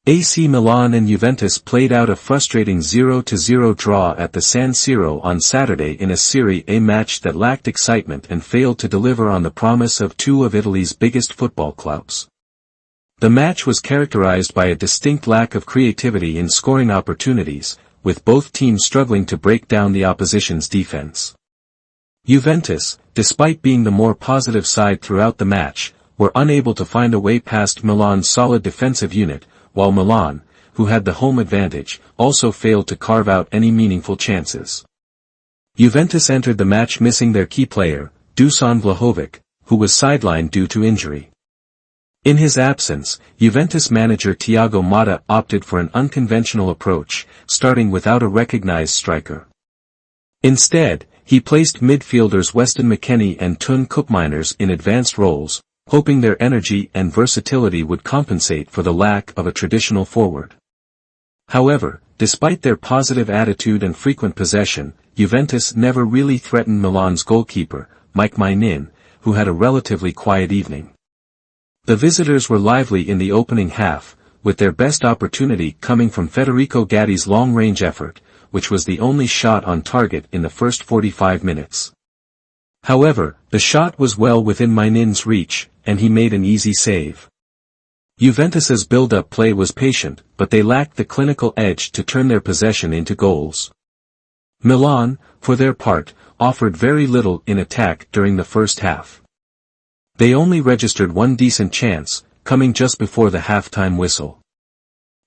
AC Milan and Juventus played out a frustrating 0-0 draw at the San Siro on Saturday in a Serie A match that lacked excitement and failed to deliver on the promise of two of Italy's biggest football clubs. The match was characterized by a distinct lack of creativity in scoring opportunities, with both teams struggling to break down the opposition's defense. Juventus, despite being the more positive side throughout the match, were unable to find a way past Milan's solid defensive unit, while Milan, who had the home advantage, also failed to carve out any meaningful chances. Juventus entered the match missing their key player, Dusan Vlahovic, who was sidelined due to injury. In his absence, Juventus manager Thiago Motta opted for an unconventional approach, starting without a recognized striker. Instead, he placed midfielders Weston McKennie and Tun Koopmeiners in advanced roles, hoping their energy and versatility would compensate for the lack of a traditional forward. However, despite their positive attitude and frequent possession, Juventus never really threatened Milan's goalkeeper, Mike Maignan, who had a relatively quiet evening. The visitors were lively in the opening half, with their best opportunity coming from Federico Gatti's long-range effort, which was the only shot on target in the first 45 minutes. However, the shot was well within Maignan's reach, and he made an easy save. Juventus's build-up play was patient, but they lacked the clinical edge to turn their possession into goals. Milan, for their part, offered very little in attack during the first half. They only registered one decent chance, coming just before the halftime whistle.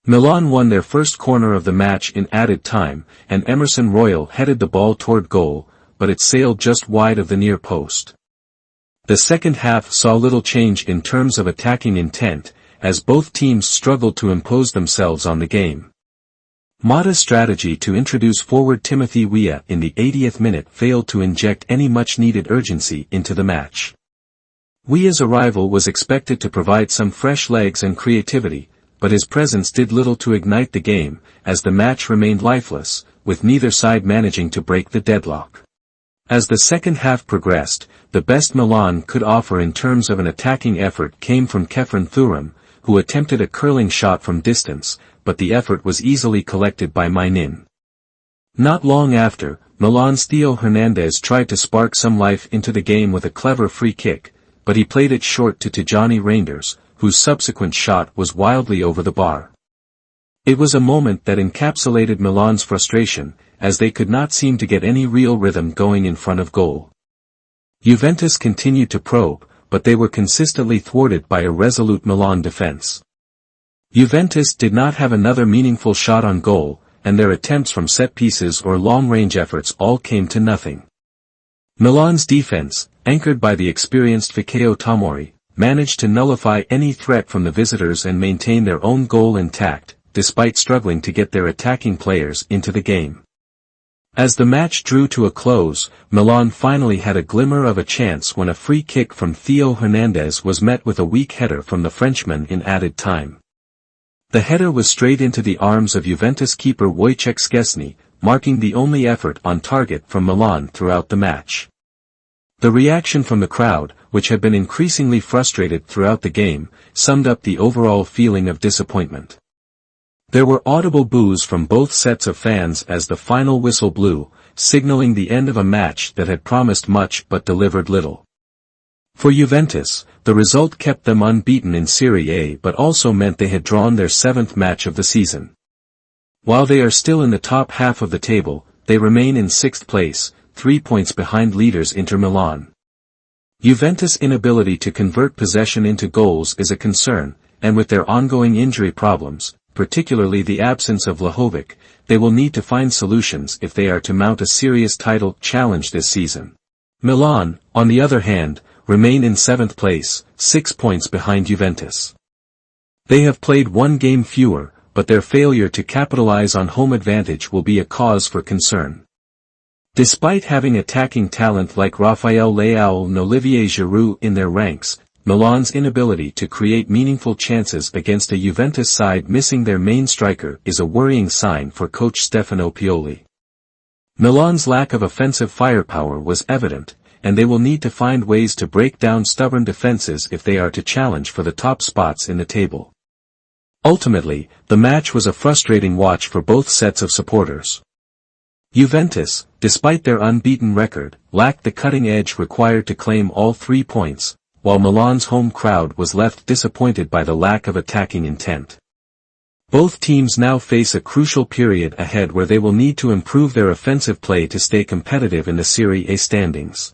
Milan won their first corner of the match in added time, and Emerson Royal headed the ball toward goal, but it sailed just wide of the near post. The second half saw little change in terms of attacking intent, as both teams struggled to impose themselves on the game. Motta's strategy to introduce forward Timothy Weah in the 80th minute failed to inject any much-needed urgency into the match. Weah's arrival was expected to provide some fresh legs and creativity, but his presence did little to ignite the game, as the match remained lifeless, with neither side managing to break the deadlock. As the second half progressed, the best Milan could offer in terms of an attacking effort came from Kefren Thuram, who attempted a curling shot from distance, but the effort was easily collected by Maignan. Not long after, Milan's Theo Hernandez tried to spark some life into the game with a clever free kick, but he played it short to Tijani Reinders, whose subsequent shot was wildly over the bar. It was a moment that encapsulated Milan's frustration, as they could not seem to get any real rhythm going in front of goal. Juventus continued to probe, but they were consistently thwarted by a resolute Milan defense. Juventus did not have another meaningful shot on goal, and their attempts from set pieces or long-range efforts all came to nothing. Milan's defense, anchored by the experienced Fikayo Tomori, managed to nullify any threat from the visitors and maintain their own goal intact, despite struggling to get their attacking players into the game. As the match drew to a close, Milan finally had a glimmer of a chance when a free kick from Theo Hernandez was met with a weak header from the Frenchman in added time. The header was straight into the arms of Juventus keeper Wojciech Szczesny, marking the only effort on target from Milan throughout the match. The reaction from the crowd, which had been increasingly frustrated throughout the game, summed up the overall feeling of disappointment. There were audible boos from both sets of fans as the final whistle blew, signaling the end of a match that had promised much but delivered little. For Juventus, the result kept them unbeaten in Serie A but also meant they had drawn their 7th match of the season. While they are still in the top half of the table, they remain in 6th place, 3 points behind leaders Inter Milan. Juventus' inability to convert possession into goals is a concern, and with their ongoing injury problems, particularly the absence of Vlahovic, they will need to find solutions if they are to mount a serious title challenge this season. Milan, on the other hand, remain in 7th place, 6 points behind Juventus. They have played one game fewer, but their failure to capitalize on home advantage will be a cause for concern. Despite having attacking talent like Raphael Leao and Olivier Giroud in their ranks, Milan's inability to create meaningful chances against a Juventus side missing their main striker is a worrying sign for coach Stefano Pioli. Milan's lack of offensive firepower was evident, and they will need to find ways to break down stubborn defenses if they are to challenge for the top spots in the table. Ultimately, the match was a frustrating watch for both sets of supporters. Juventus, despite their unbeaten record, lacked the cutting edge required to claim all 3 points, while Milan's home crowd was left disappointed by the lack of attacking intent. Both teams now face a crucial period ahead where they will need to improve their offensive play to stay competitive in the Serie A standings.